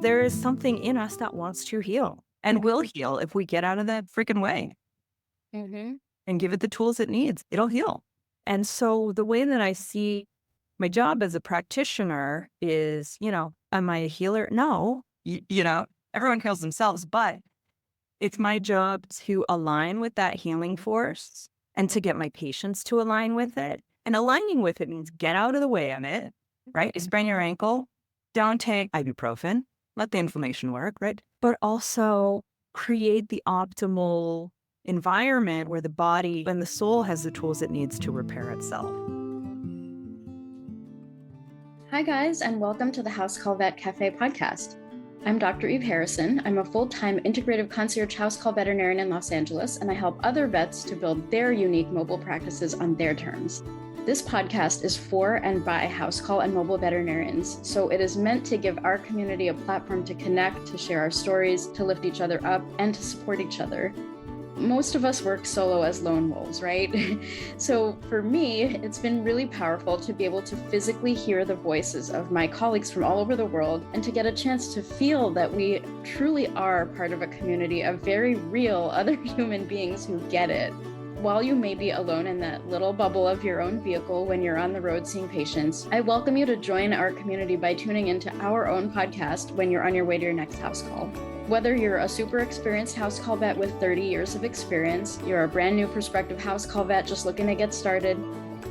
there is something in us that wants to heal and will heal if we get out of that freaking way Mm-hmm. and give it the tools it needs. It'll heal. And so the way that I see my job as a practitioner is, am I a healer? No, everyone heals themselves, but it's my job to align with that healing force and to get my patients to align with it. And aligning with it means get out of the way of it, right? You sprain your ankle, don't take ibuprofen, let the inflammation work, right? But also create the optimal environment where the body and the soul has the tools it needs to repair itself. Hi, guys, and welcome to the House Call Vet Cafe podcast. I'm Dr. Eve Harrison. I'm a full-time integrative concierge house call veterinarian in Los Angeles, and I help other vets to build their unique mobile practices on their terms. This podcast is for and by house call and mobile veterinarians, so it is meant to give our community a platform to connect, to share our stories, to lift each other up, and to support each other. Most of us work solo as lone wolves, right? So for me, it's been really powerful to be able to physically hear the voices of my colleagues from all over the world and to get a chance to feel that we truly are part of a community of very real other human beings who get it. While you may be alone in that little bubble of your own vehicle when you're on the road seeing patients, I welcome you to join our community by tuning into our own podcast when you're on your way to your next house call. Whether you're a super experienced house call vet with 30 years of experience, you're a brand new prospective house call vet just looking to get started,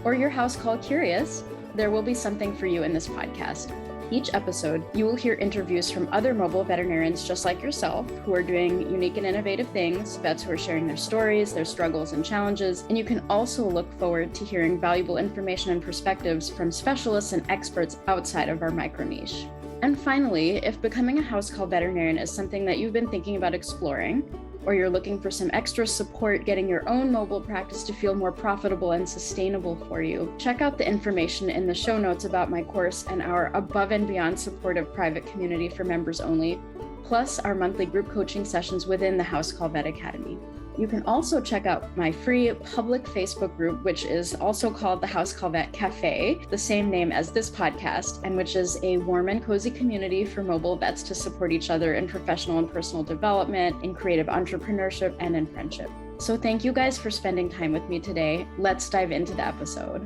or you're house call curious, there will be something for you in this podcast. Each episode, you will hear interviews from other mobile veterinarians just like yourself who are doing unique and innovative things, vets who are sharing their stories, their struggles and challenges, and you can also look forward to hearing valuable information and perspectives from specialists and experts outside of our micro niche. And finally, if becoming a house call veterinarian is something that you've been thinking about exploring, or you're looking for some extra support getting your own mobile practice to feel more profitable and sustainable for you, check out the information in the show notes about my course and our above and beyond supportive private community for members only, plus our monthly group coaching sessions within the House Call Vet Academy. You can also check out my free public Facebook group, which is also called the House Call Vet Cafe, the same name as this podcast, and which is a warm and cozy community for mobile vets to support each other in professional and personal development, in creative entrepreneurship, and in friendship. So thank you guys for spending time with me today. Let's dive into the episode.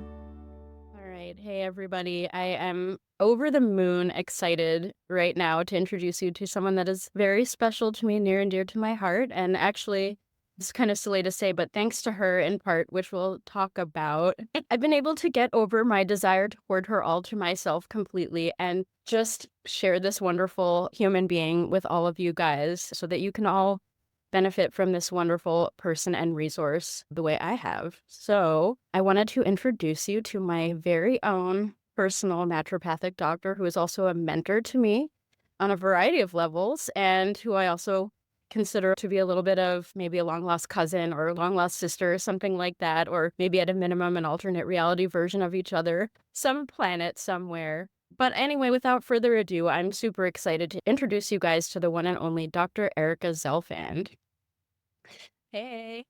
All right. Hey, everybody. I am over the moon excited right now to introduce you to someone that is very special to me, near and dear to my heart. And actually, it's kind of silly to say, but thanks to her in part, which we'll talk about, I've been able to get over my desire to hoard her all to myself completely and just share this wonderful human being with all of you guys so that you can all benefit from this wonderful person and resource the way I have. So I wanted to introduce you to my very own personal naturopathic doctor, who is also a mentor to me on a variety of levels, and who I also consider to be a little bit of maybe a long-lost cousin or a long-lost sister or something like that, or maybe at a minimum an alternate reality version of each other, some planet somewhere. But anyway, without further ado, I'm super excited to introduce you guys to the one and only Dr. Erica Zelfand. Hey.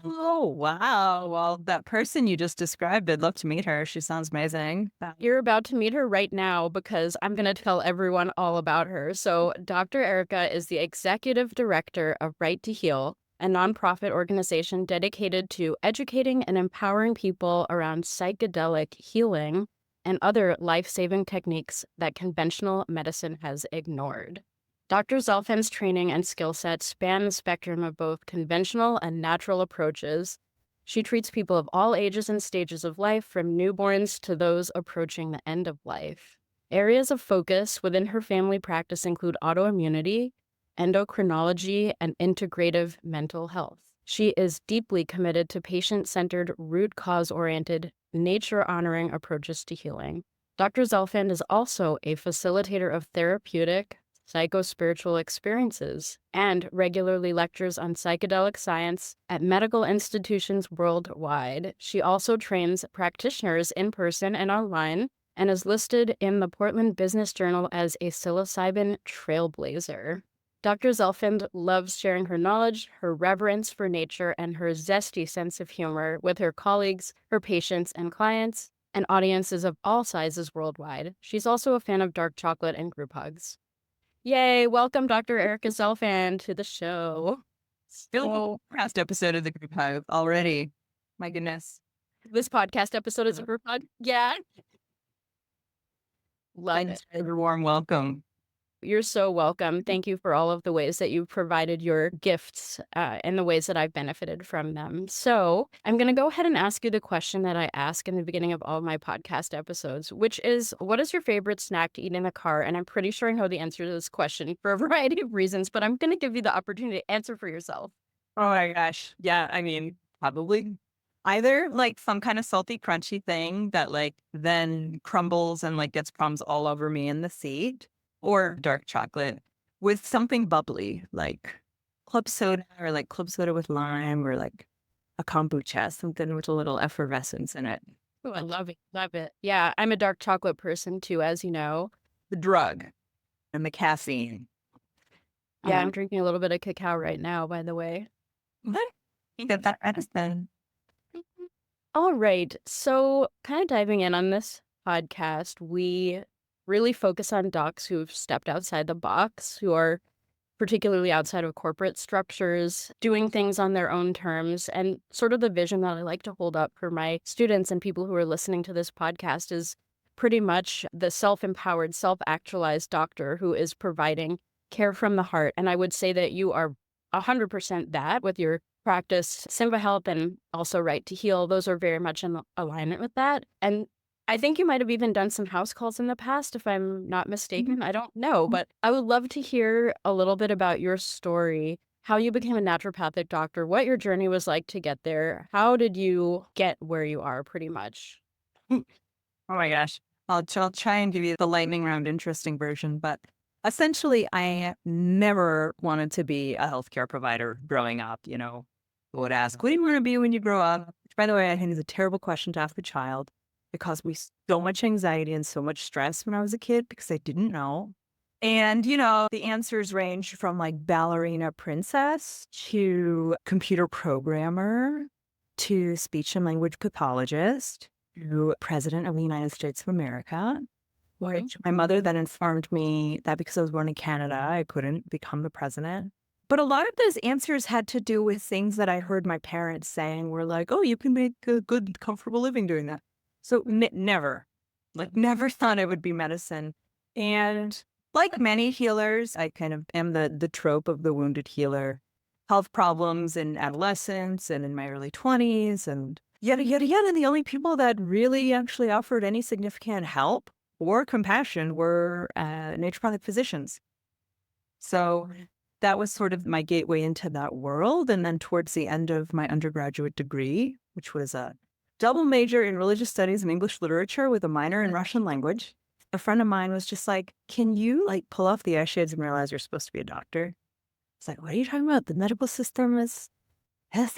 Oh, wow. Well, that person you just described, I'd love to meet her. She sounds amazing. You're about to meet her right now because I'm going to tell everyone all about her. So Dr. Erica is the executive director of Right to Heal, a nonprofit organization dedicated to educating and empowering people around psychedelic healing and other life-saving techniques that conventional medicine has ignored. Dr. Zelfand's training and skill set span the spectrum of both conventional and natural approaches. She treats people of all ages and stages of life, from newborns to those approaching the end of life. Areas of focus within her family practice include autoimmunity, endocrinology, and integrative mental health. She is deeply committed to patient-centered, root cause-oriented, nature-honoring approaches to healing. Dr. Zelfand is also a facilitator of therapeutic, psychospiritual experiences, and regularly lectures on psychedelic science at medical institutions worldwide. She also trains practitioners in person and online, and is listed in the Portland Business Journal as a psilocybin trailblazer. Dr. Zelfand loves sharing her knowledge, her reverence for nature, and her zesty sense of humor with her colleagues, her patients and clients, and audiences of all sizes worldwide. She's also a fan of dark chocolate and group hugs. Yay, welcome Dr. Erica Zelfand to the show. Still last episode of the Group Hive already. My goodness. This podcast episode is a group pod. Yeah. Love Thanks it. for the warm welcome. You're so welcome. Thank you for all of the ways that you've provided your gifts and the ways that I've benefited from them. So I'm going to go ahead and ask you the question that I ask in the beginning of all my podcast episodes, which is, what is your favorite snack to eat in the car? And I'm pretty sure I know the answer to this question for a variety of reasons, but I'm going to give you the opportunity to answer for yourself. Oh my gosh. Yeah, I mean, probably either like some kind of salty, crunchy thing that like then crumbles and like gets crumbs all over me in the seat, or dark chocolate with something bubbly like club soda or like club soda with lime or like a kombucha, something with a little effervescence in it. Oh, I love it. Love it. Yeah, I'm a dark chocolate person too, as you know. The drug and the caffeine. Yeah, I'm drinking a little bit of cacao right now, by the way. What? You get that medicine. All right. So, kind of diving in on this podcast, we really focus on docs who've stepped outside the box, who are particularly outside of corporate structures, doing things on their own terms. And sort of the vision that I like to hold up for my students and people who are listening to this podcast is pretty much the self-empowered, self-actualized doctor who is providing care from the heart. And I would say that you are 100% that with your practice, Simba Health, and also Right to Heal. Those are very much in alignment with that. And I think you might have even done some house calls in the past, if I'm not mistaken. I don't know, but I would love to hear a little bit about your story, how you became a naturopathic doctor, what your journey was like to get there. How did you get where you are, pretty much? Oh my gosh. I'll try and give you the lightning round interesting version, but essentially I never wanted to be a healthcare provider growing up. You know, I would ask, what do you want to be when you grow up? Which, by the way, I think is a terrible question to ask a child. It caused me so much anxiety and so much stress when I was a kid because I didn't know. And, you know, the answers range from like ballerina princess to computer programmer to speech and language pathologist to president of the United States of America, which my mother then informed me that because I was born in Canada, I couldn't become the president. But a lot of those answers had to do with things that I heard my parents saying were like, oh, you can make a good, comfortable living doing that. So never thought it would be medicine. And like many healers, I kind of am the trope of the wounded healer. Health problems in adolescence and in my early 20s and yada, yada, yada. And the only people that really actually offered any significant help or compassion were naturopathic physicians. So that was sort of my gateway into that world. And then towards the end of my undergraduate degree, which was a double major in religious studies and English literature with a minor in Russian language, a friend of mine was just like, can you like pull off the eye shades and realize you're supposed to be a doctor? It's like, what are you talking about? The medical system that's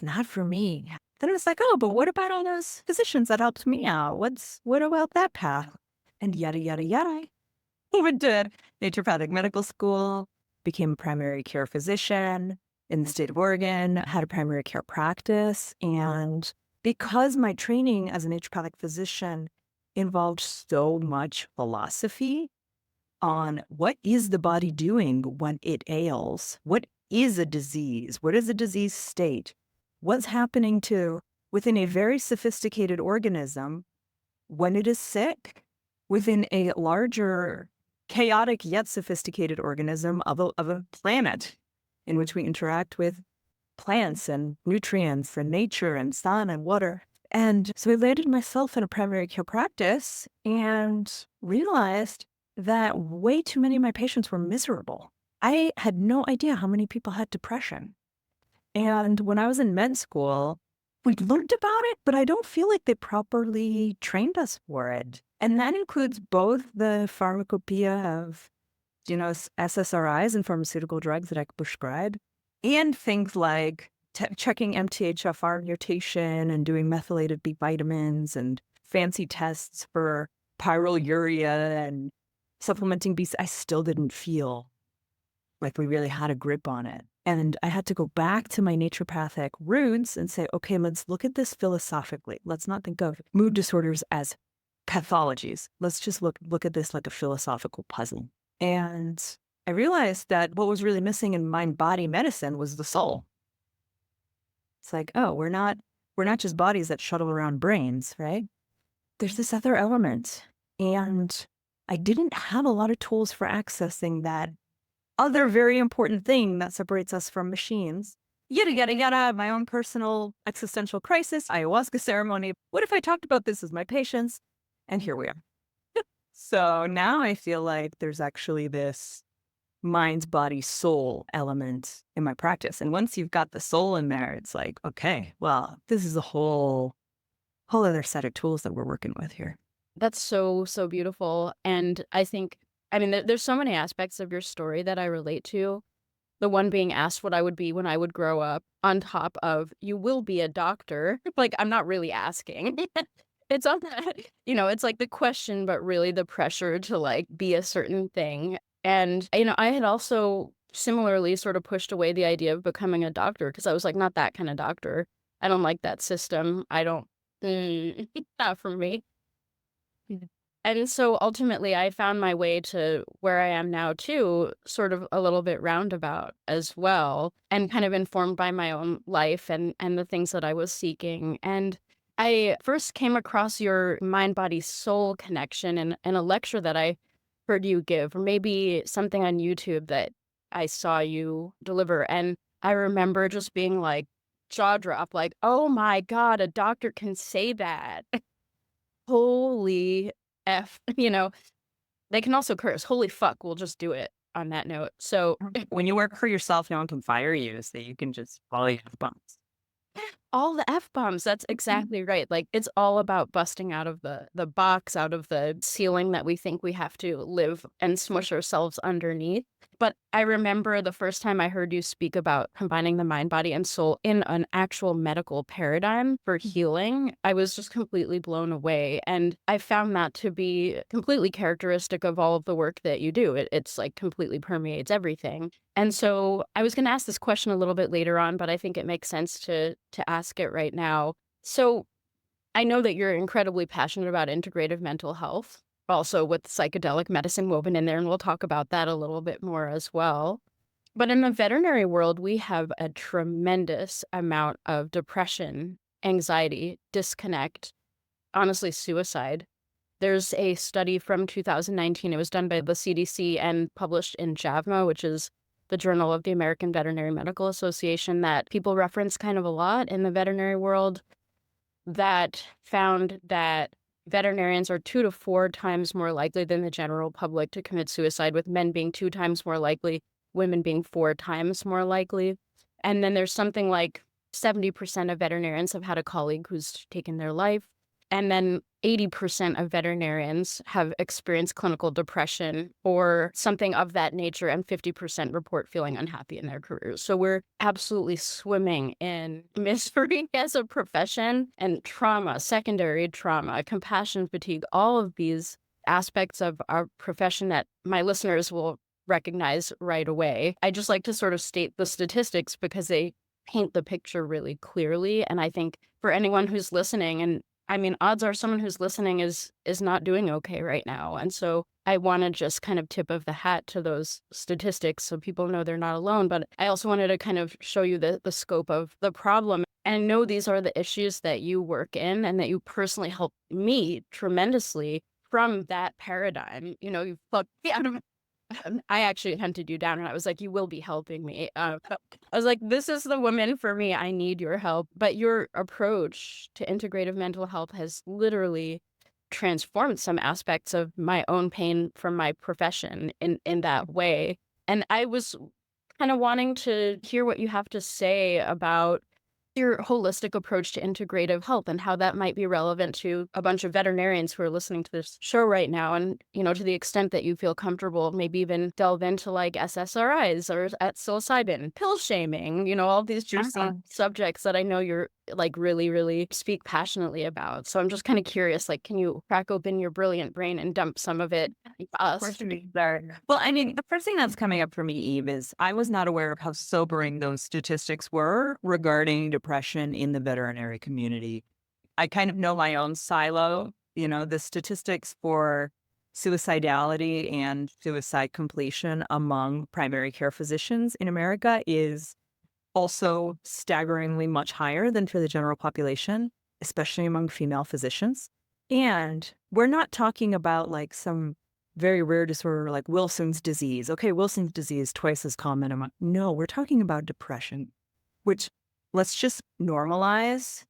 not for me. Then it was like, oh, but what about all those physicians that helped me out? What about that path? And yada, yada, yada. I went to naturopathic medical school, became a primary care physician in the state of Oregon, had a primary care practice. And because my training as a naturopathic physician involved so much philosophy on what is the body doing when it ails? What is a disease? What is a disease state? What's happening to within a very sophisticated organism when it is sick, within a larger, chaotic yet sophisticated organism of a planet in which we interact with plants and nutrients and nature and sun and water. And so I landed myself in a primary care practice and realized that way too many of my patients were miserable. I had no idea how many people had depression. And when I was in med school, we learned about it, but I don't feel like they properly trained us for it. And that includes both the pharmacopoeia of, you know, SSRIs and pharmaceutical drugs that I could prescribe, and things like checking MTHFR mutation and doing methylated B vitamins and fancy tests for pyroluria and supplementing B. I still didn't feel like we really had a grip on it. And I had to go back to my naturopathic roots and say, okay, let's look at this philosophically. Let's not think of mood disorders as pathologies. Let's just look at this like a philosophical puzzle. And I realized that what was really missing in mind-body medicine was the soul. It's like, oh, we're not just bodies that shuttle around brains, right? There's this other element. And I didn't have a lot of tools for accessing that other very important thing that separates us from machines. Yada, yada, yada. My own personal existential crisis, ayahuasca ceremony. What if I talked about this as my patients? And here we are. So now I feel like there's actually this mind, body, soul element in my practice. And once you've got the soul in there, it's like, okay, well, this is a whole other set of tools that we're working with here. That's so, so beautiful. And I think, I mean, there's so many aspects of your story that I relate to. The one being asked what I would be when I would grow up, on top of you will be a doctor. Like, I'm not really asking. It's on that, it's like the question, but really the pressure to like be a certain thing. And, I had also similarly sort of pushed away the idea of becoming a doctor because I was like, not that kind of doctor. I don't like that system. I don't, not for me. Mhm. And so ultimately, I found my way to where I am now too, sort of a little bit roundabout as well, and kind of informed by my own life and the things that I was seeking. And I first came across your mind body soul connection in a lecture that I heard you give, or maybe something on YouTube that I saw you deliver. And I remember just being like, jaw drop, like, oh my God, a doctor can say that. Holy F, they can also curse. Holy fuck, we'll just do it on that note. So When you work for yourself, no one can fire you, so you can just volley bumps. all the F-bombs, that's exactly right. Like, it's all about busting out of the box, out of the ceiling that we think we have to live and smush ourselves underneath. But I remember the first time I heard you speak about combining the mind, body, and soul in an actual medical paradigm for healing, I was just completely blown away. And I found that to be completely characteristic of all of the work that you do. It's like completely permeates everything. And so I was going to ask this question a little bit later on, but I think it makes sense to ask it right now. So I know that you're incredibly passionate about integrative mental health, also with psychedelic medicine woven in there, and we'll talk about that a little bit more as well. But in the veterinary world, we have a tremendous amount of depression, anxiety, disconnect, honestly, suicide. There's a study from 2019. It was done by the CDC and published in JAVMA, which is the Journal of the American Veterinary Medical Association, that people reference kind of a lot in the veterinary world, that found that veterinarians are 2 to 4 times more likely than the general public to commit suicide, with men being 2 times more likely, women being 4 times more likely. And then there's something like 70% of veterinarians have had a colleague who's taken their life. And then 80% of veterinarians have experienced clinical depression or something of that nature, and 50% report feeling unhappy in their careers. So we're absolutely swimming in misery as a profession, and trauma, secondary trauma, compassion fatigue, all of these aspects of our profession that my listeners will recognize right away. I just like to sort of state the statistics because they paint the picture really clearly. And I think for anyone who's listening, and I mean, odds are someone who's listening is not doing okay right now. And so I want to just kind of tip of the hat to those statistics so people know they're not alone. But I also wanted to kind of show you the scope of the problem. And I know these are the issues that you work in and that you personally help me tremendously from that paradigm. You plucked me out of I actually hunted you down and I was like, you will be helping me. I was like, this is the woman for me. I need your help. But your approach to integrative mental health has literally transformed some aspects of my own pain from my profession in that way. And I was kind of wanting to hear what you have to say about your holistic approach to integrative health and how that might be relevant to a bunch of veterinarians who are listening to this show right now. And, to the extent that you feel comfortable, maybe even delve into like SSRIs or at psilocybin, pill shaming, all these juicy subjects that I know you're like really, really speak passionately about. So I'm just kind of curious, like, can you crack open your brilliant brain and dump some of it Of course it is there. Well, I mean, the first thing that's coming up for me, Eve, is I was not aware of how sobering those statistics were regarding depression in the veterinary community. I kind of know my own silo, the statistics for suicidality and suicide completion among primary care physicians in America is also staggeringly much higher than for the general population, especially among female physicians. And we're not talking about like some very rare disorder like Wilson's disease. Okay, Wilson's disease, twice as common. No, we're talking about depression, which let's just normalize.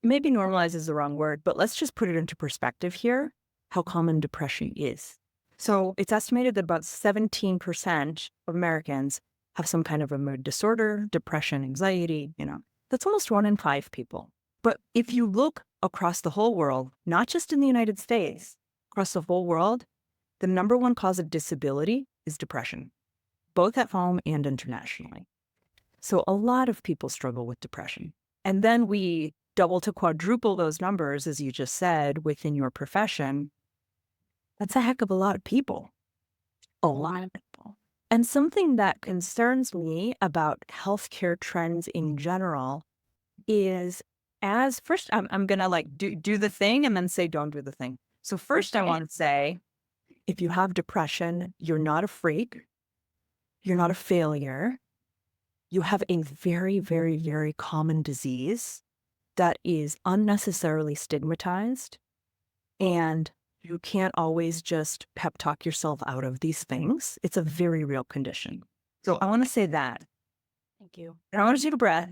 Maybe normalize is the wrong word, but let's just put it into perspective here, how common depression is. So it's estimated that about 17% of Americans have some kind of a mood disorder, depression, anxiety, that's almost 1 in 5 people. But if you look across the whole world, not just in the United States, across the whole world, the number one cause of disability is depression, both at home and internationally. So a lot of people struggle with depression. And then we double to quadruple those numbers, as you just said, within your profession. That's a heck of a lot of people. A lot of people. And something that concerns me about healthcare trends in general is first, I'm going to like do the thing and then say, don't do the thing. So first I want to say, if you have depression, you're not a freak. You're not a failure. You have a very, very, very common disease that is unnecessarily stigmatized, and you can't always just pep talk yourself out of these things. It's a very real condition. So I want to say that. Thank you. And I want to take a breath.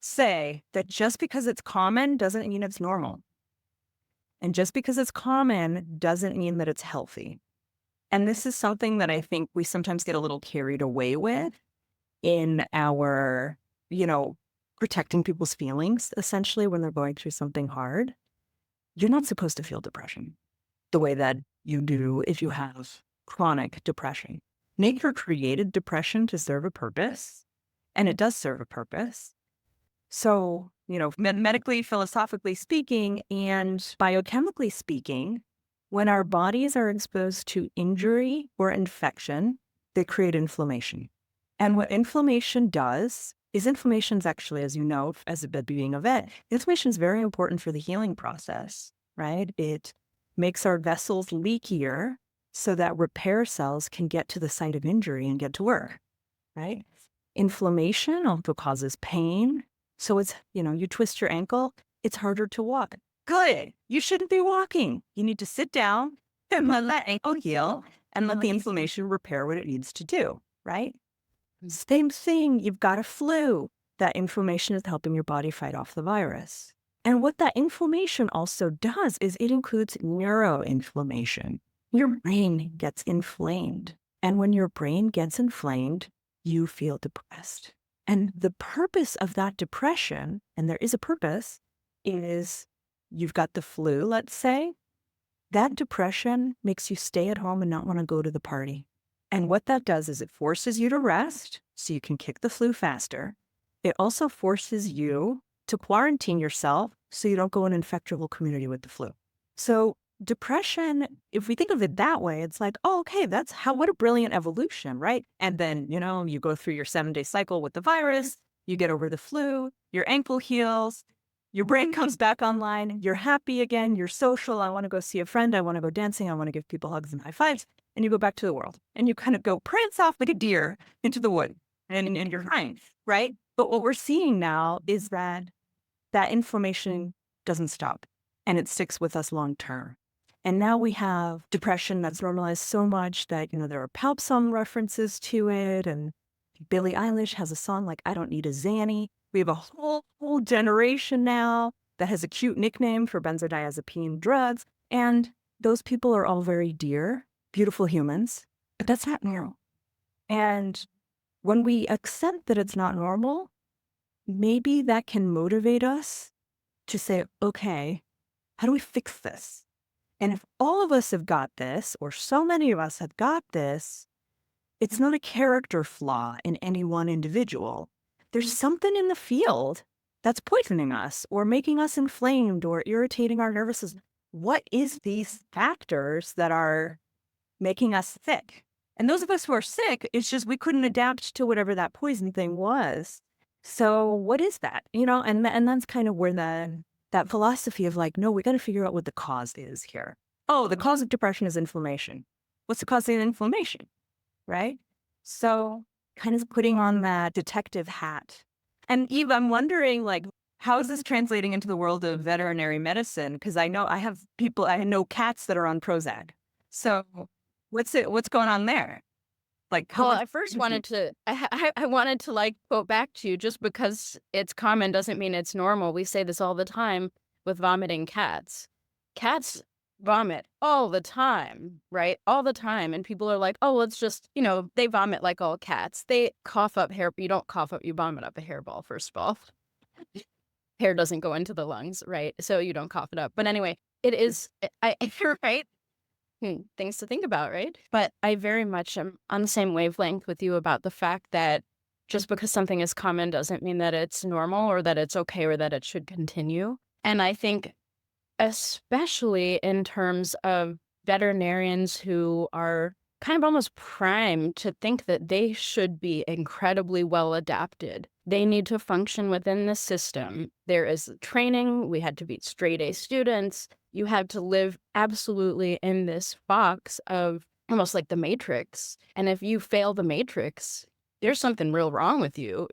Say that just because it's common doesn't mean it's normal. And just because it's common doesn't mean that it's healthy. And this is something that I think we sometimes get a little carried away with in our, protecting people's feelings, essentially, when they're going through something hard. You're not supposed to feel depression the way that you do if you have chronic depression. Nature created depression to serve a purpose, and it does serve a purpose. So, medically, philosophically speaking, and biochemically speaking, when our bodies are exposed to injury or infection, they create inflammation. And what inflammation does is inflammation's actually, as you know, as a being a vet, inflammation is very important for the healing process, right? It makes our vessels leakier so that repair cells can get to the site of injury and get to work, right? Inflammation also causes pain. So it's, you twist your ankle, it's harder to walk. Good. You shouldn't be walking. You need to sit down and let that ankle heal and let the inflammation repair what it needs to do, right? Same thing, you've got a flu. That inflammation is helping your body fight off the virus. And what that inflammation also does is it includes neuroinflammation. Your brain gets inflamed. And when your brain gets inflamed, you feel depressed. And the purpose of that depression, and there is a purpose, is you've got the flu, let's say. That depression makes you stay at home and not want to go to the party. And what that does is it forces you to rest so you can kick the flu faster. It also forces you to quarantine yourself so you don't go and infect your whole community with the flu. So depression, if we think of it that way, it's like, oh, okay, what a brilliant evolution, right? And then, you go through your 7-day cycle with the virus, you get over the flu, your ankle heals, your brain comes back online, you're happy again, you're social, I want to go see a friend, I want to go dancing, I want to give people hugs and high fives. And you go back to the world and you kind of go prance off like a deer into the wood and you're fine, right? But what we're seeing now is that inflammation doesn't stop and it sticks with us long term. And now we have depression that's normalized so much that, there are pop song references to it. And Billie Eilish has a song like, I Don't Need a Zanny. We have a whole generation now that has a cute nickname for benzodiazepine drugs. And those people are all very dear, beautiful humans, but that's not normal. And when we accept that it's not normal, maybe that can motivate us to say, okay, how do we fix this? And if all of us have got this, or so many of us have got this, it's not a character flaw in any one individual. There's something in the field that's poisoning us or making us inflamed or irritating our nervous system. What is these factors that are making us sick? And those of us who are sick, it's just we couldn't adapt to whatever that poison thing was. So what is that? And that's kind of where that philosophy of like, no, we got to figure out what the cause is here. oh, the cause of depression is inflammation. What's the cause of the inflammation? Right? So kind of putting on that detective hat. And Eve, I'm wondering, like, how is this translating into the world of veterinary medicine? Because I know I know cats that are on Prozac. So what's going on there? Like, how Well, much? I first wanted to, I wanted to like quote back to you, just because it's common doesn't mean it's normal. We say this all the time with vomiting cats. Cats vomit all the time, right? All the time. And people are like, oh, well, it's just, they vomit like all cats. They cough up hair, but you don't cough up, you vomit up a hairball, first of all. Hair doesn't go into the lungs, right? So you don't cough it up. But anyway, it is, you're right. Things to think about, right? But I very much am on the same wavelength with you about the fact that just because something is common doesn't mean that it's normal or that it's okay or that it should continue. And I think especially in terms of veterinarians who are kind of almost primed to think that they should be incredibly well adapted. They need to function within the system. There is training. We had to be straight A students. You had to live absolutely in this box of almost like the Matrix. And if you fail the Matrix, there's something real wrong with you,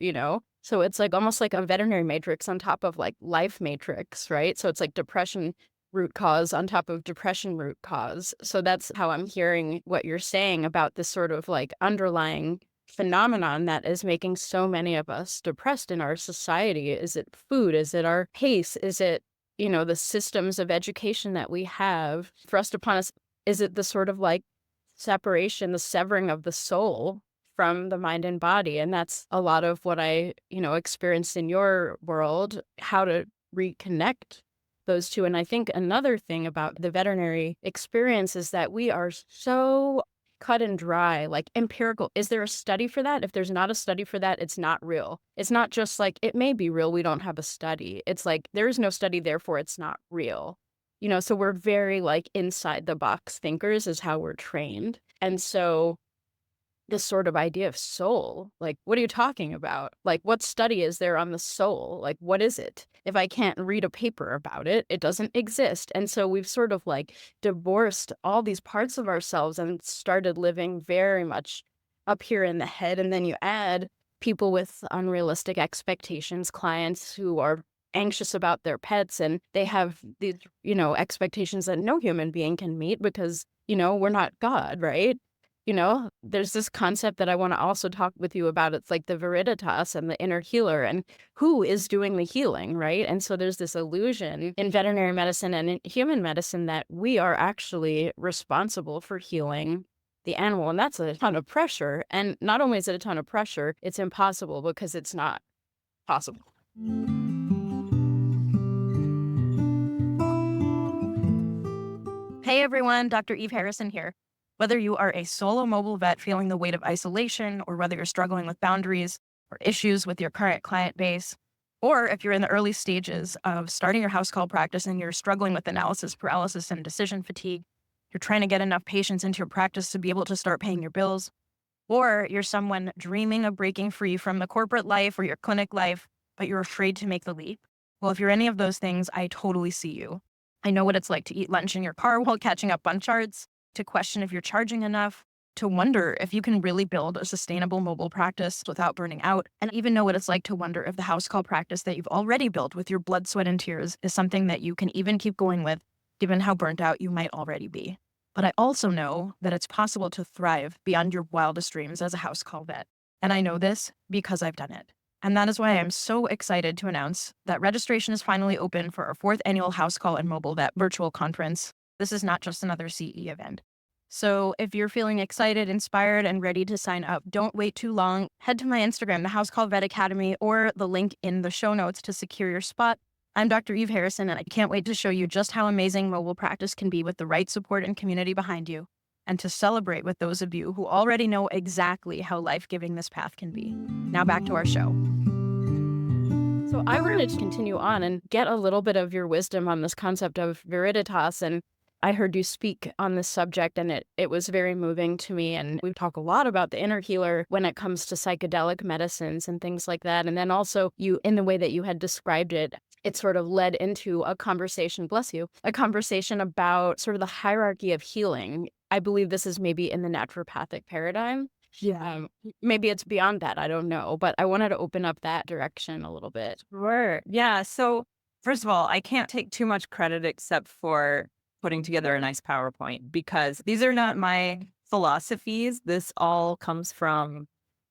So it's like almost like a veterinary matrix on top of like life matrix, right? So it's like depression root cause on top of depression root cause. So that's how I'm hearing what you're saying about this sort of like underlying phenomenon that is making so many of us depressed in our society. Is it food? Is it our pace? Is it, the systems of education that we have thrust upon us? Is it the sort of like separation, the severing of the soul from the mind and body? And that's a lot of what I, experienced in your world, how to reconnect those two. And I think another thing about the veterinary experience is that we are so cut and dry, like empirical. Is there a study for that? If there's not a study for that, it's not real. It's not just like, it may be real, we don't have a study. It's like, there is no study, therefore it's not real. So we're very like inside the box thinkers is how we're trained. And so this sort of idea of soul, like, what are you talking about? Like, what study is there on the soul? Like, what is it? If I can't read a paper about it, it doesn't exist. And so we've sort of like divorced all these parts of ourselves and started living very much up here in the head. And then you add people with unrealistic expectations, clients who are anxious about their pets, and they have these, expectations that no human being can meet because, we're not God, right? There's this concept that I want to also talk with you about. It's like the viriditas and the inner healer and who is doing the healing, right? And so there's this illusion in veterinary medicine and in human medicine that we are actually responsible for healing the animal. And that's a ton of pressure. And not only is it a ton of pressure, it's impossible because it's not possible. Hey everyone, Dr. Eve Harrison here. Whether you are a solo mobile vet feeling the weight of isolation, or whether you're struggling with boundaries or issues with your current client base, or if you're in the early stages of starting your house call practice and you're struggling with analysis paralysis and decision fatigue, you're trying to get enough patients into your practice to be able to start paying your bills, or you're someone dreaming of breaking free from the corporate life or your clinic life, but you're afraid to make the leap. Well, if you're any of those things, I totally see you. I know what it's like to eat lunch in your car while catching up on charts, to question if you're charging enough, to wonder if you can really build a sustainable mobile practice without burning out, and even know what it's like to wonder if the house call practice that you've already built with your blood, sweat, and tears is something that you can even keep going with, given how burnt out you might already be. But I also know that it's possible to thrive beyond your wildest dreams as a house call vet. And I know this because I've done it. And that is why I'm so excited to announce that registration is finally open for our 4th annual House Call and Mobile Vet virtual conference. This is not just another CE event. So if you're feeling excited, inspired, and ready to sign up, don't wait too long. Head to my Instagram, the House Call Vet Academy, or the link in the show notes to secure your spot. I'm Dr. Eve Harrison, and I can't wait to show you just how amazing mobile practice can be with the right support and community behind you, and to celebrate with those of you who already know exactly how life-giving this path can be. Now back to our show. So I wanted to continue on and get a little bit of your wisdom on this concept of viriditas. And I heard you speak on this subject, and it was very moving to me. And we talk a lot about the inner healer when it comes to psychedelic medicines and things like that. And then also you, in the way that you had described it, it sort of led into a conversation, bless you, a conversation about sort of the hierarchy of healing. I believe this is maybe in the naturopathic paradigm. Yeah. Maybe it's beyond that. I don't know. But I wanted to open up that direction a little bit. Sure. Yeah. So, first of all, I can't take too much credit except for putting together a nice PowerPoint because these are not my philosophies. This all comes from,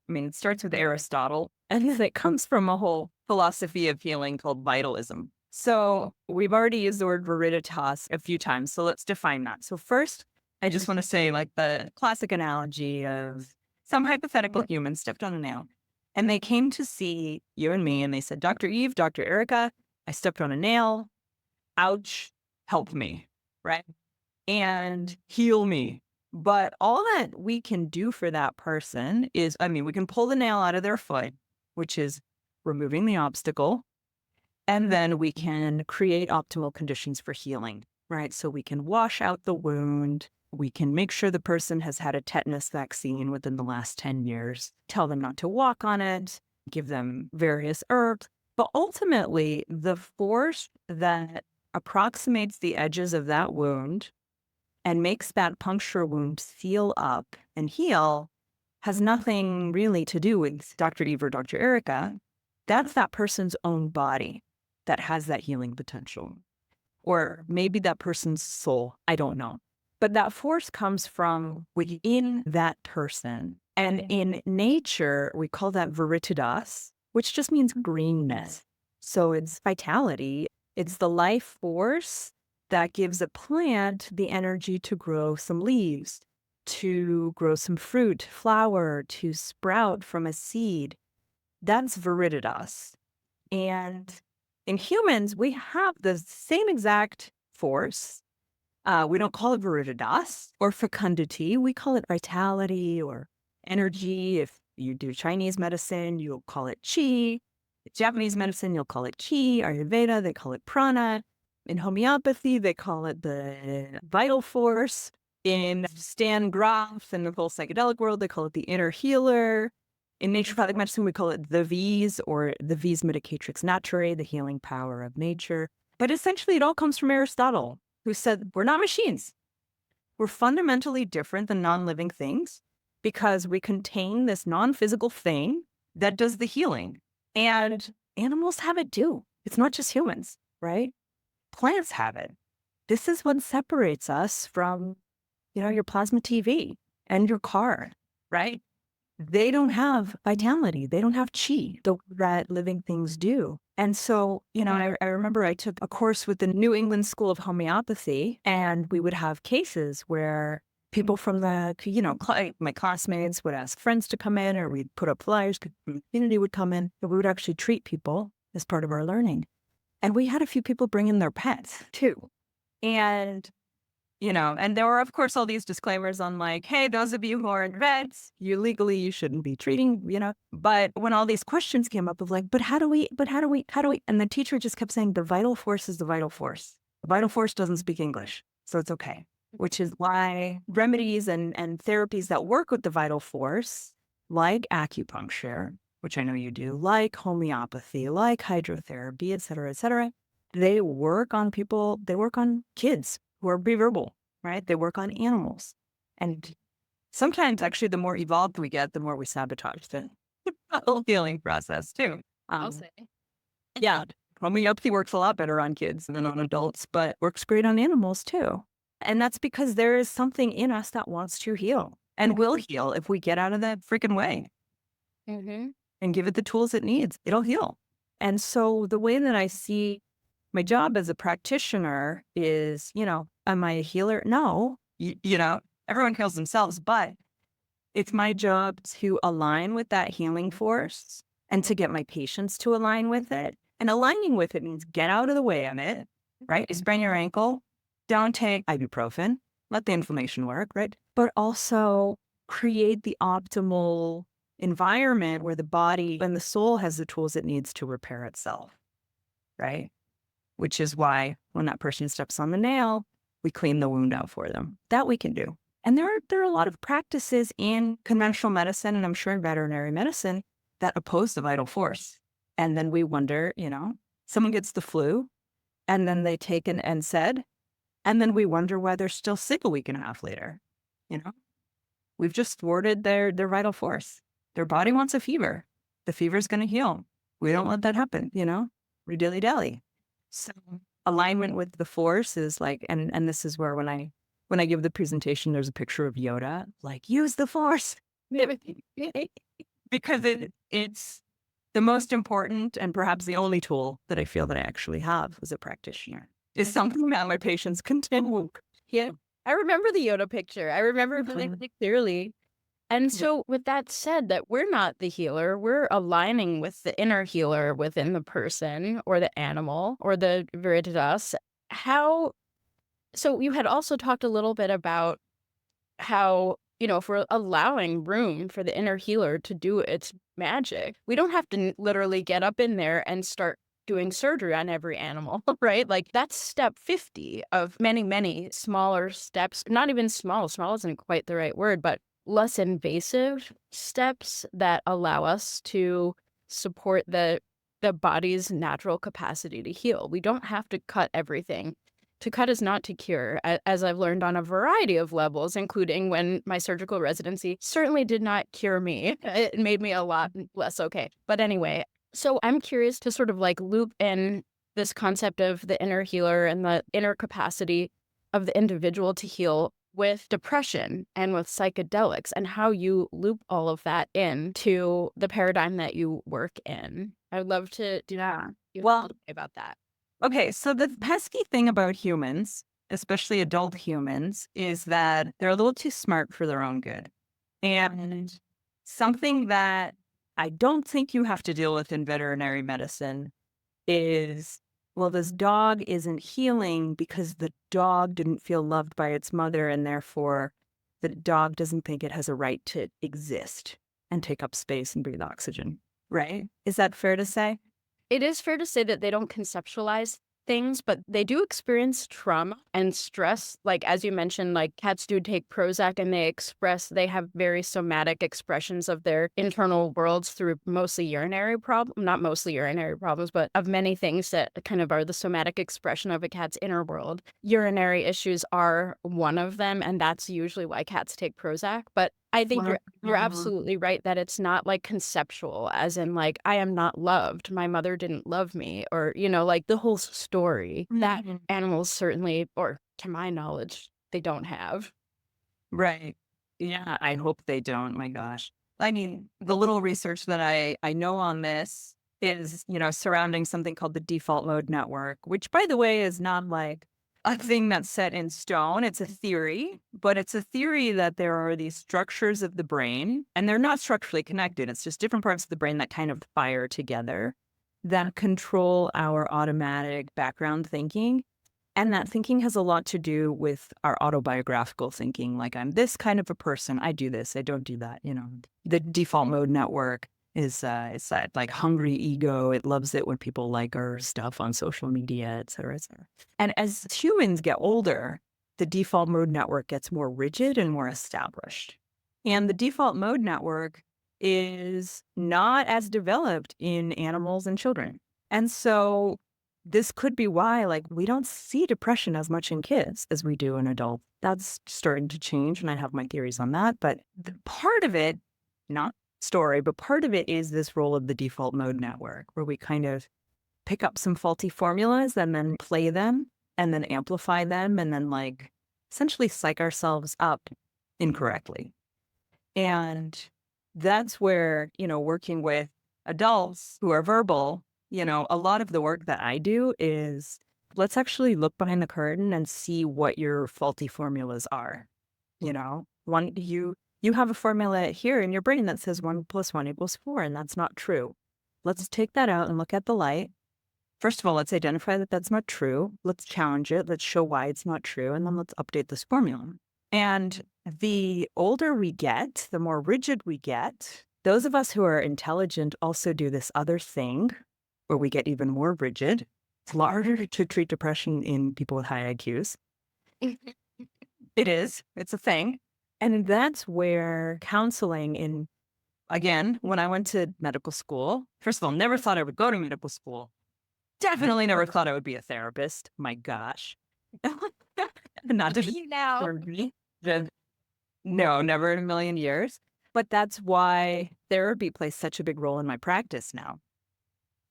I mean, it starts with Aristotle and then it comes from a whole philosophy of healing called vitalism. So, we've already used the word viriditas a few times. So, let's define that. So, first, I just want to say, like, the classic analogy of some hypothetical human stepped on a nail. And they came to see you and me and they said, Dr. Eve, Dr. Erica, I stepped on a nail. Ouch, help me, right? And heal me. But all that we can do for that person is, I mean, we can pull the nail out of their foot, which is removing the obstacle. And then we can create optimal conditions for healing, right? So we can wash out the wound. We can make sure the person has had a tetanus vaccine within the last 10 years, tell them not to walk on it, give them various herbs. But ultimately, the force that approximates the edges of that wound and makes that puncture wound seal up and heal has nothing really to do with Dr. Eve or Dr. Erica. That's that person's own body that has that healing potential. Or maybe that person's soul. I don't know. But that force comes from within that person. And in nature, we call that viriditas, which just means greenness. So it's vitality. It's the life force that gives a plant the energy to grow some leaves, to grow some fruit, flower, to sprout from a seed. That's viriditas. And in humans, we have the same exact force. We don't call it viriditas or fecundity. We call it vitality or energy. If you do Chinese medicine, you'll call it qi. Japanese medicine, you'll call it qi. Ayurveda, they call it prana. In homeopathy, they call it the vital force. In Stan Grof and the whole psychedelic world, they call it the inner healer. In naturopathic medicine, we call it the V's or the V's medicatrix naturae, the healing power of nature. But essentially, it all comes from Aristotle, who said, we're not machines. We're fundamentally different than non-living things because we contain this non-physical thing that does the healing. And animals have it too. It's not just humans, right? Plants have it. This is what separates us from, your plasma TV and your car, right? They don't have vitality. They don't have chi that living things do. And so, I remember I took a course with the New England School of Homeopathy, and we would have cases where people from the, my classmates would ask friends to come in, or we'd put up flyers, the community would come in, and we would actually treat people as part of our learning. And we had a few people bring in their pets too. And and there were, of course, all these disclaimers on like, hey, those of you who aren't vets, you shouldn't be treating, But when all these questions came up of like, but how do we, and the teacher just kept saying, the vital force is the vital force. The vital force doesn't speak English, so it's okay. Which is why remedies and therapies that work with the vital force, like acupuncture, which I know you do, like homeopathy, like hydrotherapy, et cetera, they work on people, they work on kids who are pre-verbal, right? They work on animals. And sometimes actually the more evolved we get, the more we sabotage the whole healing process too. I'll say. Yeah, homeopathy works a lot better on kids than on adults, but works great on animals too. And that's because there is something in us that wants to heal and will heal if we get out of that freaking way and give it the tools it needs. It'll heal. And so the way that I see my job as a practitioner is, am I a healer? No, everyone heals themselves, but it's my job to align with that healing force and to get my patients to align with it. And aligning with it means get out of the way of it, right? You sprain your ankle, don't take ibuprofen, let the inflammation work, right? But also create the optimal environment where the body and the soul has the tools it needs to repair itself, right? Which is why when that person steps on the nail, we clean the wound out for them. That we can do. And there are a lot of practices in conventional medicine, and I'm sure in veterinary medicine, that oppose the vital force. And then we wonder, Someone gets the flu and then they take an NSAID and then we wonder why they're still sick a week and a half later. You know, we've just thwarted their vital force. Their body wants a fever. The fever's going to heal. We don't let that happen, we dilly-dally. So alignment with the force is like, and this is where when I give the presentation, there's a picture of Yoda, like, use the force. Because it's the most important and perhaps the only tool that I feel that I actually have as a practitioner. Is something that my patients continue. Yeah. I remember the Yoda picture. I remember it really clearly. And so with that said, that we're not the healer, we're aligning with the inner healer within the person or the animal or the viriditas. So you had also talked a little bit about how, if we're allowing room for the inner healer to do its magic, we don't have to literally get up in there and start doing surgery on every animal, right? Like that's step 50 of many, many smaller steps, not even small isn't quite the right word, but less invasive steps that allow us to support the body's natural capacity to heal. We don't have to cut everything. To cut is not to cure, as I've learned on a variety of levels, including when my surgical residency certainly did not cure me. It made me a lot less okay. But anyway, so I'm curious to sort of like loop in this concept of the inner healer and the inner capacity of the individual to heal with depression and with psychedelics and how you loop all of that into the paradigm that you work in. I would love to do that. Well, About that. Okay, so the pesky thing about humans, especially adult humans, is that they're a little too smart for their own good. And something that I don't think you have to deal with in veterinary medicine is, well, this dog isn't healing because the dog didn't feel loved by its mother, and therefore the dog doesn't think it has a right to exist and take up space and breathe oxygen, right? Is that fair to say? It is fair to say that they don't conceptualize things, but they do experience trauma and stress. Like, as you mentioned, like cats do take Prozac and they have very somatic expressions of their internal worlds through mostly urinary problems, not mostly urinary problems, but of many things that kind of are the somatic expression of a cat's inner world. Urinary issues are one of them, and that's usually why cats take Prozac. But I think you're absolutely right that it's not like conceptual, as in like, I am not loved. My mother didn't love me, or, like the whole story that animals certainly, or to my knowledge, they don't have. Right. Yeah, I hope they don't. My gosh. I mean, the little research that I know on this is, surrounding something called the default mode network, which, by the way, is not like a thing that's set in stone. It's a theory, but it's a theory that there are these structures of the brain, and they're not structurally connected. It's just different parts of the brain that kind of fire together that control our automatic background thinking. And that thinking has a lot to do with our autobiographical thinking. Like, I'm this kind of a person. I do this. I don't do that. The default mode network is it's that like hungry ego. It loves it when people like our stuff on social media, et cetera, et cetera. And as humans get older, the default mode network gets more rigid and more established. And the default mode network is not as developed in animals and children. And so this could be why, like, we don't see depression as much in kids as we do in adults. That's starting to change, and I have my theories on that. But part of it, not story, but part of it is this role of the default mode network, where we kind of pick up some faulty formulas and then play them and then amplify them and then like essentially psych ourselves up incorrectly. And that's where, working with adults who are verbal, a lot of the work that I do is let's actually look behind the curtain and see what your faulty formulas are. You have a formula here in your brain that says 1 + 1 = 4, and that's not true. Let's take that out and look at the light. First of all, let's identify that that's not true. Let's challenge it. Let's show why it's not true. And then let's update this formula. And the older we get, the more rigid we get. Those of us who are intelligent also do this other thing where we get even more rigid. It's a lot harder to treat depression in people with high IQs. It is. It's a thing. And that's where counseling again, when I went to medical school, first of all, never thought I would go to medical school. definitely never thought I would be a therapist. My gosh. Not to You now. for me. No, never in a million years. But that's why therapy plays such a big role in my practice now,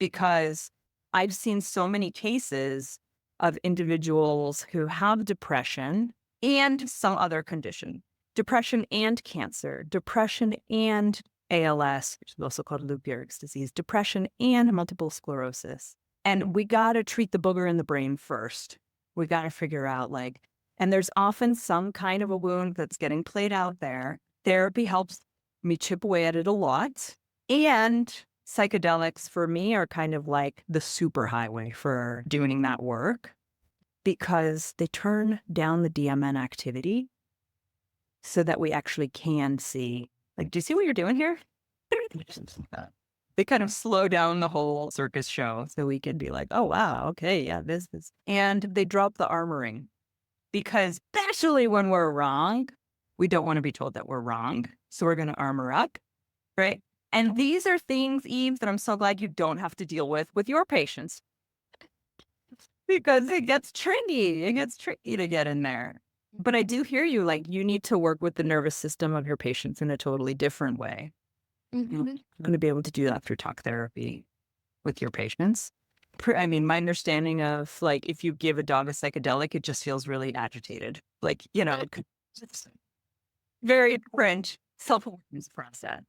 because I've seen so many cases of individuals who have depression and some other condition, depression and cancer, depression and ALS, which is also called Lou Gehrig's disease, depression and multiple sclerosis. And we got to treat the booger in the brain first. We got to figure out and there's often some kind of a wound that's getting played out there. Therapy helps me chip away at it a lot. And psychedelics for me are kind of like the super highway for doing that work, because they turn down the DMN activity so that we actually can see, do you see what you're doing here? They kind of slow down the whole circus show so we can be like, oh, wow, okay, yeah, this is. And they drop the armoring, because especially when we're wrong, we don't want to be told that we're wrong. So we're going to armor up, right? And these are things, Eve, that I'm so glad you don't have to deal with your patients, because it gets tricky. It gets tricky to get in there. But I do hear you, you need to work with the nervous system of your patients in a totally different way. Mhm. I'm going to be able to do that through talk therapy with your patients. I mean, my understanding of if you give a dog a psychedelic, it just feels really agitated. It's very different self-awareness process.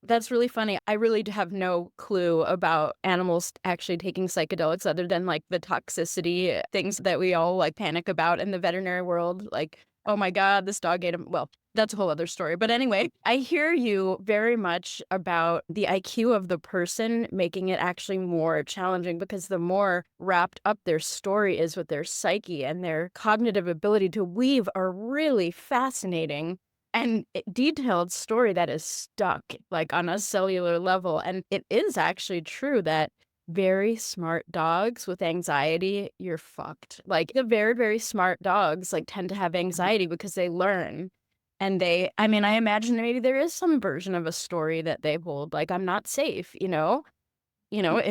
That's really funny. I really have no clue about animals actually taking psychedelics other than the toxicity things that we all panic about in the veterinary world. Oh my God, this dog ate him. Well, that's a whole other story. But anyway, I hear you very much about the IQ of the person making it actually more challenging, because the more wrapped up their story is with their psyche and their cognitive ability to weave a really fascinating and detailed story that is stuck on a cellular level. And it is actually true that very smart dogs with anxiety, you're fucked. The very, very smart dogs tend to have anxiety because they learn. And I imagine maybe there is some version of a story that they hold, I'm not safe, it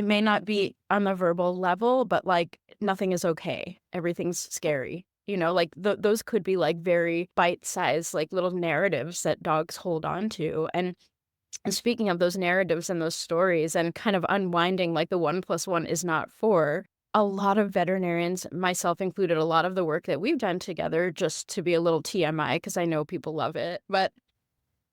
may not be on the verbal level, but nothing is okay. Everything's scary. Those could be very bite-sized, little narratives that dogs hold on to. And speaking of those narratives and those stories and kind of unwinding the 1+1 is not 4, a lot of veterinarians, myself included, a lot of the work that we've done together, just to be a little TMI, because I know people love it, but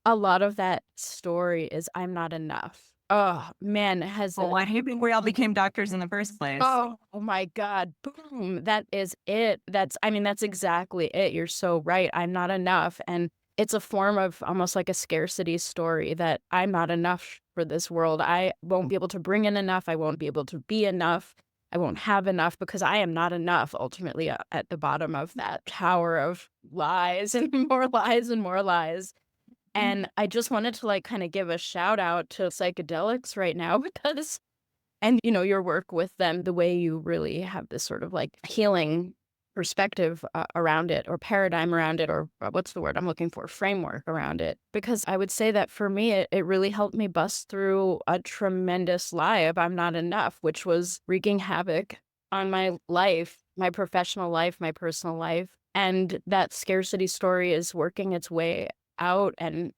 a lot of that story is I'm not enough. Oh, man, Why do you think we all became doctors in the first place? Oh my God. Boom. That is it. That's exactly it. You're so right. I'm not enough. And it's a form of almost like a scarcity story that I'm not enough for this world. I won't be able to bring in enough. I won't be able to be enough. I won't have enough because I am not enough, ultimately at the bottom of that tower of lies and more lies and more lies. And I just wanted to kind of give a shout out to psychedelics right now, because your work with them, the way you really have this sort of healing perspective around it, or paradigm around it, or what's the word I'm looking for, framework around it. Because I would say that for me, it really helped me bust through a tremendous lie of I'm not enough, which was wreaking havoc on my life, my professional life, my personal life. And that scarcity story is working its way out. And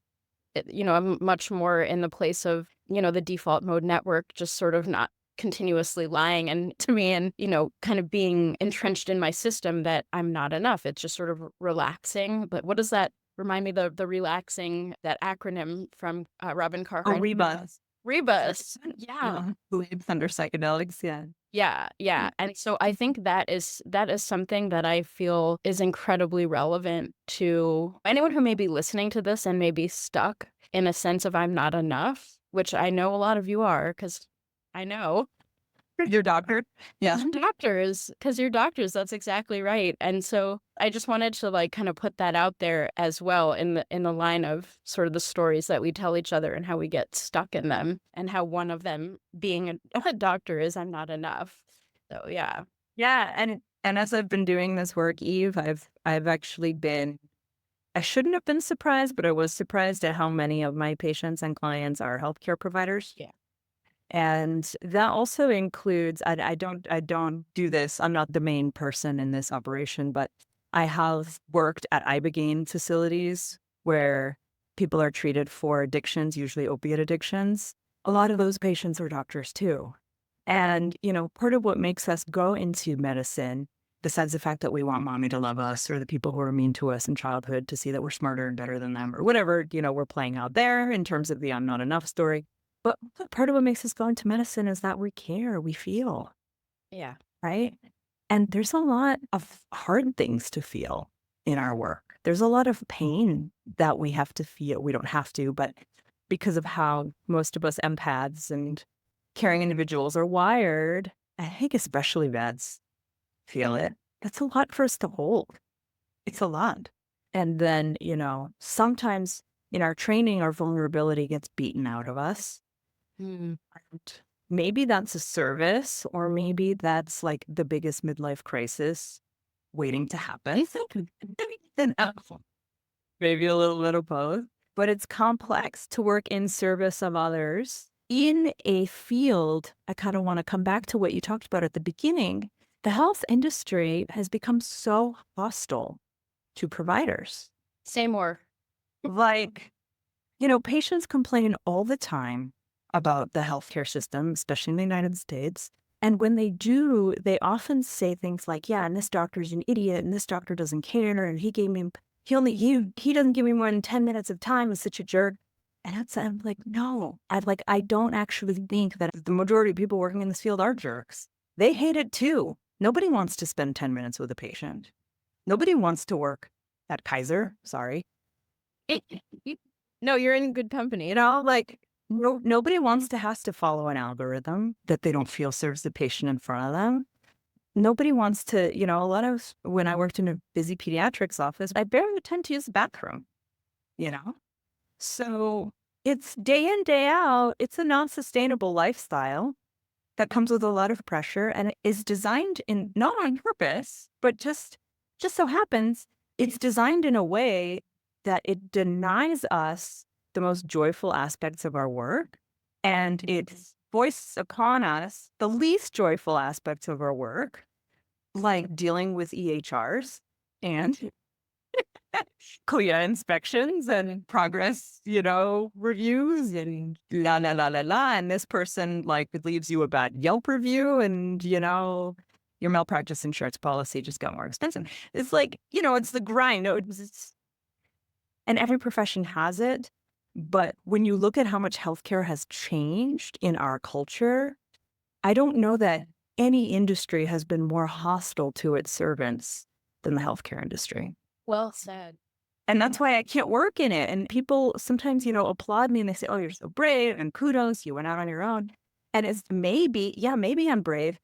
I'm much more in the place of, the default mode network, just sort of not continuously lying and to me and, kind of being entrenched in my system that I'm not enough. It's just sort of relaxing. But what does that remind me, the relaxing, that acronym from Robin Carhart? Rebus. Rebus. Yeah. Lives under psychedelics. Yeah. Yeah. And so I think that is something that I feel is incredibly relevant to anyone who may be listening to this and may be stuck in a sense of I'm not enough, which I know a lot of you are, because I know. Your doctor? Yeah. Doctors, because you're doctors. That's exactly right. And so I just wanted to kind of put that out there as well in the line of sort of the stories that we tell each other and how we get stuck in them, and how one of them being a doctor is I'm not enough. So yeah. Yeah. And as I've been doing this work, Eve, I've actually been, I shouldn't have been surprised, but I was surprised at how many of my patients and clients are healthcare providers. Yeah. And that also includes, I don't do this. I'm not the main person in this operation, but I have worked at Ibogaine facilities where people are treated for addictions, usually opiate addictions. A lot of those patients are doctors too. And, part of what makes us go into medicine, besides the fact that we want mommy to love us or the people who are mean to us in childhood to see that we're smarter and better than them or whatever, we're playing out there in terms of the I'm not enough story. But part of what makes us go into medicine is that we care, we feel, Yeah. right? And there's a lot of hard things to feel in our work. There's a lot of pain that we have to feel. We don't have to, but because of how most of us empaths and caring individuals are wired, I think especially vets feel it. That's a lot for us to hold. It's a lot. And then, sometimes in our training, our vulnerability gets beaten out of us. Mm. And maybe that's a service, or maybe that's like the biggest midlife crisis waiting to happen. Maybe a little bit of both. But it's complex to work in service of others in a field. I kind of want to come back to what you talked about at the beginning. The health industry has become so hostile to providers. Say more. Like, patients complain all the time about the healthcare system, especially in the United States. And when they do, they often say things like, yeah, and this doctor's an idiot, and this doctor doesn't care, and he doesn't give me more than 10 minutes of time, is such a jerk. And I'm like, no, I don't actually think that the majority of people working in this field are jerks. They hate it too. Nobody wants to spend 10 minutes with a patient. Nobody wants to work at Kaiser. Sorry. No, you're in good company. Nobody wants to has to follow an algorithm that they don't feel serves the patient in front of them. Nobody wants to, when I worked in a busy pediatrics office, I barely tend to use the bathroom, So it's day in, day out. It's a non-sustainable lifestyle that comes with a lot of pressure and is designed not on purpose, but just so happens it's designed in a way that it denies us the most joyful aspects of our work, and it foists upon us the least joyful aspects of our work, like dealing with EHRs and CLIA inspections and progress, reviews and la, la, la, la, la. And this person it leaves you a bad Yelp review and, your malpractice insurance policy just got more expensive. It's it's the grind. And every profession has it. But when you look at how much healthcare has changed in our culture, I don't know that any industry has been more hostile to its servants than the healthcare industry. Well said. And that's why I can't work in it. And people sometimes, applaud me and they say, oh, you're so brave and kudos, you went out on your own. And it's maybe I'm brave.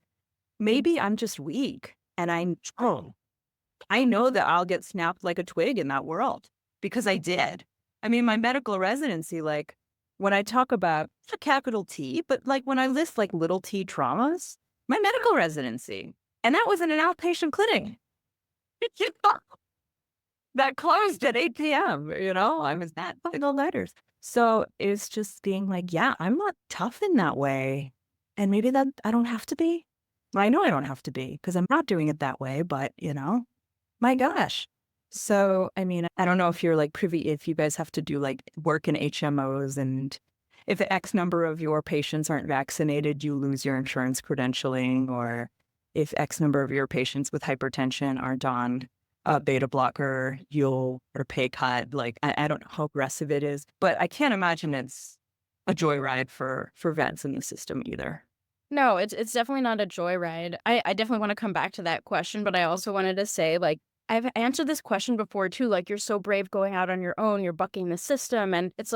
Maybe I'm just weak. And I know that I'll get snapped like a twig in that world because I did. I mean, my medical residency, when I talk about a capital T, but when I list little t traumas, my medical residency, and that was in an outpatient clinic. That closed at 8 p.m., I was that final letters. So it's just being I'm not tough in that way. And maybe that I don't have to be. Well, I know I don't have to be because I'm not doing it that way, but, my gosh. So, I mean, I don't know if you're privy, if you guys have to do work in HMOs, and if X number of your patients aren't vaccinated, you lose your insurance credentialing, or if X number of your patients with hypertension aren't on a beta blocker, you'll or pay cut. I don't know how aggressive it is, but I can't imagine it's a joyride for vets in the system either. No, it's definitely not a joyride. I definitely want to come back to that question, but I also wanted to say, I've answered this question before too, you're so brave going out on your own, you're bucking the system. And it's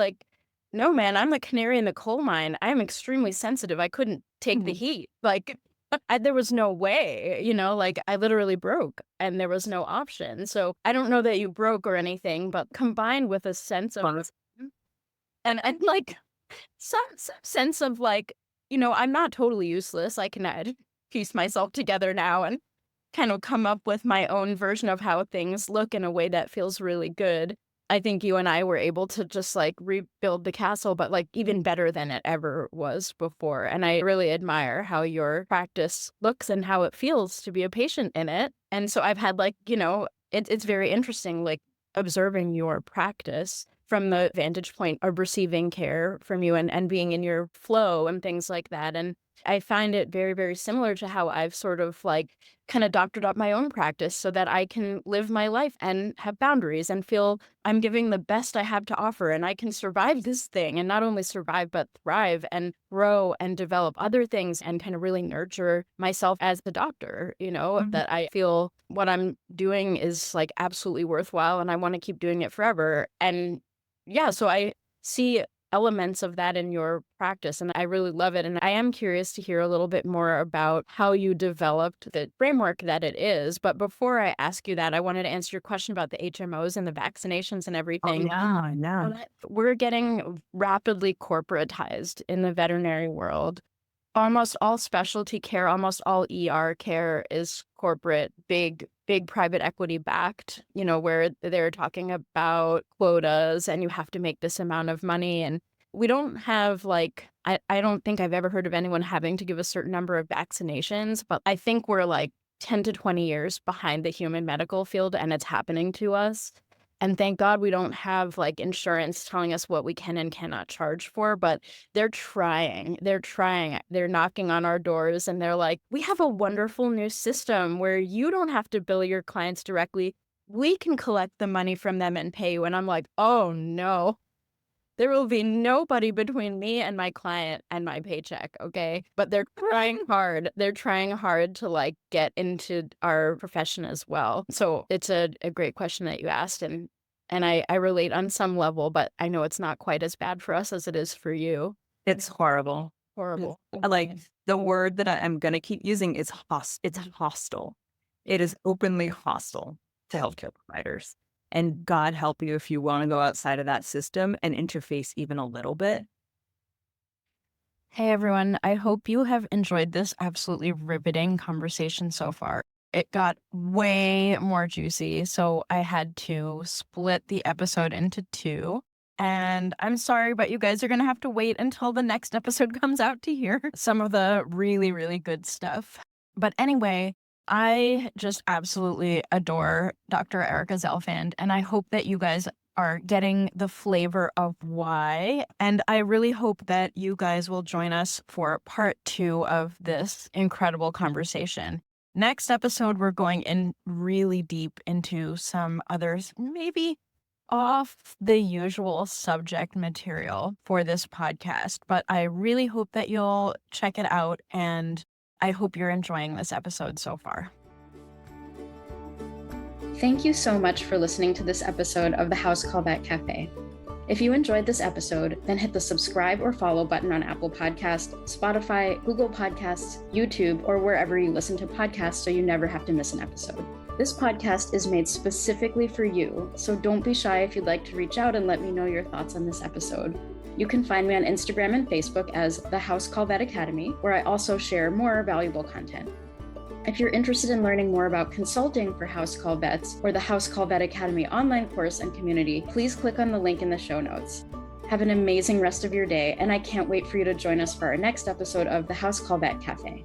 no, man, I'm the canary in the coal mine. I'm extremely sensitive. I couldn't take the heat. There was no way, I literally broke and there was no option. So I don't know that you broke or anything, but combined with a sense of, and some sense of I'm not totally useless. I can piece myself together now and kind of come up with my own version of how things look in a way that feels really good. I think you and I were able to just like rebuild the castle, but like even better than it ever was before. And I really admire how your practice looks and how it feels to be a patient in it. And so I've had like, it's very interesting, like observing your practice from the vantage point of receiving care from you and being in your flow and things like that. And I find it very, very similar to how I've sort of like kind of doctored up my own practice so that I can live my life and have boundaries and feel I'm giving the best I have to offer and I can survive this thing and not only survive, but thrive and grow and develop other things and kind of really nurture myself as the doctor, that I feel what I'm doing is like absolutely worthwhile and I want to keep doing it forever. And yeah, so I see elements of that in your practice, and I really love it. And I am curious to hear a little bit more about how you developed the framework that it is. But before I ask you that, I wanted to answer your question about the HMOs and the vaccinations and everything. Yeah. We're getting rapidly corporatized in the veterinary world. Almost all specialty care, almost all ER care is corporate, big private equity backed, where they're talking about quotas and you have to make this amount of money. And we don't have like, I don't think I've ever heard of anyone having to give a certain number of vaccinations, but I think we're like 10 to 20 years behind the human medical field and it's happening to us. And thank God we don't have like insurance telling us what we can and cannot charge for, but they're trying. They're knocking on our doors and they're like, we have a wonderful new system where you don't have to bill your clients directly. We can collect the money from them and pay you. And I'm like, oh no, there will be nobody between me and my client and my paycheck, okay? But they're trying hard. They're trying hard to like get into our profession as well. So it's a great question that you asked. And I relate on some level, but I know it's not quite as bad for us as it is for you. It's horrible. Horrible. Like the word that I'm going to keep using is it's hostile. It is openly hostile to healthcare providers. And God help you if you want to go outside of that system and interface even a little bit. Hey everyone, I hope you have enjoyed this absolutely riveting conversation so far. It got way more juicy, so I had to split the episode into two. And I'm sorry, but you guys are going to have to wait until the next episode comes out to hear some of the really, really good stuff. But anyway, I just absolutely adore Dr. Erica Zelfand, and I hope that you guys are getting the flavor of why. And I really hope that you guys will join us for part 2 of this incredible conversation. Next episode, we're going in really deep into some others, maybe off the usual subject material for this podcast, but I really hope that you'll check it out, and I hope you're enjoying this episode so far. Thank you so much for listening to this episode of the House Call Vet Cafe. If you enjoyed this episode, then hit the subscribe or follow button on Apple Podcasts, Spotify, Google Podcasts, YouTube, or wherever you listen to podcasts so you never have to miss an episode. This podcast is made specifically for you, so don't be shy if you'd like to reach out and let me know your thoughts on this episode. You can find me on Instagram and Facebook as the House Call Vet Academy, where I also share more valuable content. If you're interested in learning more about consulting for House Call Vets or the House Call Vet Academy online course and community, please click on the link in the show notes. Have an amazing rest of your day, and I can't wait for you to join us for our next episode of the House Call Vet Cafe.